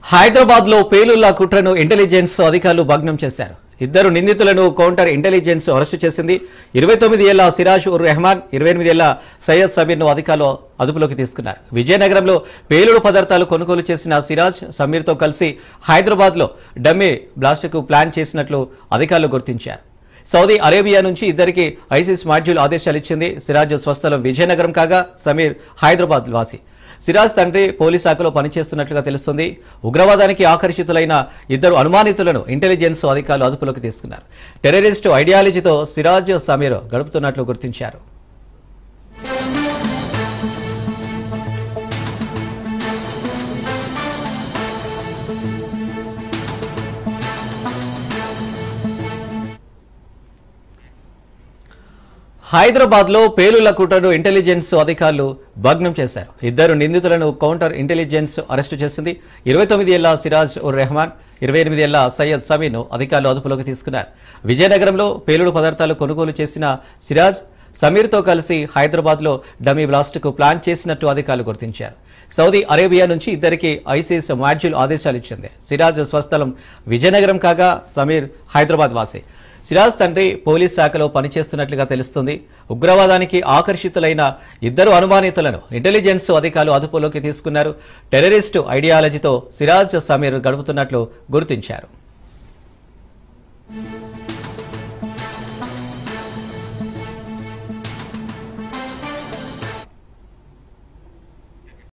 హైదరాబాద్ లో పేలుళ్ల కుట్రను ఇంటెలిజెన్స్ అధికారులు భగ్నం చేశారు. ఇద్దరు నిందితులను కౌంటర్ ఇంటెలిజెన్స్ అరెస్టు చేసింది. 29 ఏళ్ల సిరాజ్ ఉర్ రెహమాన్, 28 ఏళ్ల సయ్యద్ సమీర్ ను అధికారులు అదుపులోకి తీసుకున్నారు. విజయనగరంలో పేలుడు పదార్థాలు కొనుగోలు చేసిన సిరాజ్ సమీర్ తో కలిసి హైదరాబాద్ లో డమ్మీ బ్లాస్ట్ కు ప్లాన్ చేసినట్లు అధికారులు గుర్తించారు. సౌదీ అరేబియా నుంచి ఇద్దరికి ఐసిస్ మాడ్యూల్ ఆదేశాలు ఇచ్చింది. సిరాజ్ స్వస్థలం విజయనగరం కాగా సమీర్ హైదరాబాద్ వాసి. సిరాజ్ తండ్రి పోలీస్ శాఖలో పనిచేస్తున్నట్లుగా తెలుస్తుంది. ఉగ్రవాదానికి ఆకర్షితులైన ఇద్దరు అనుమానితులను ఇంటెలిజెన్స్ అధికారులు అదుపులోకి తీసుకున్నారు. టెర్రరిస్టు ఐడియాలజీతో సిరాజ్ సమీర్ గడుపుతున్నట్లు గుర్తించారు. హైదరాబాద్ లో పేలుళ్ల కుట్రను ఇంటెలిజెన్స్ అధికారులు భగ్నం చేశారు. ఇద్దరు నిందితులను కౌంటర్ ఇంటెలిజెన్స్ అరెస్టు చేసింది. 29 ఏళ్ల సిరాజ్ ఉర్ రెహమాన్, 28 ఏళ్ల సయ్యద్ సమీర్ ను అధికారులు అదుపులోకి తీసుకున్నారు. విజయనగరంలో పేలుడు పదార్థాలు కొనుగోలు చేసిన సిరాజ్ సమీర్ తో కలిసి హైదరాబాద్ లో డమ్మీ బ్లాస్ట్ కు ప్లాన్ చేసినట్టు అధికారులు గుర్తించారు. సౌదీ అరేబియా నుంచి ఇద్దరికి ఐసిస్ మాడ్యూల్ ఆదేశాలు ఇచ్చింది. సిరాజ్ స్వస్థలం విజయనగరం కాగా సమీర్ హైదరాబాద్ వాసి. సిరాజ్ తండ్రి పోలీస్ శాఖలో పనిచేస్తున్నట్లుగా తెలుస్తుంది. ఉగ్రవాదానికి ఆకర్షితులైన ఇద్దరు అనుమానితులను ఇంటెలిజెన్స్ అధికారులు అదుపులోకి తీసుకున్నారు. టెర్రరిస్టు ఐడియాలజీతో సిరాజ్ సమీర్ గడుపుతున్నట్లు గుర్తించారు.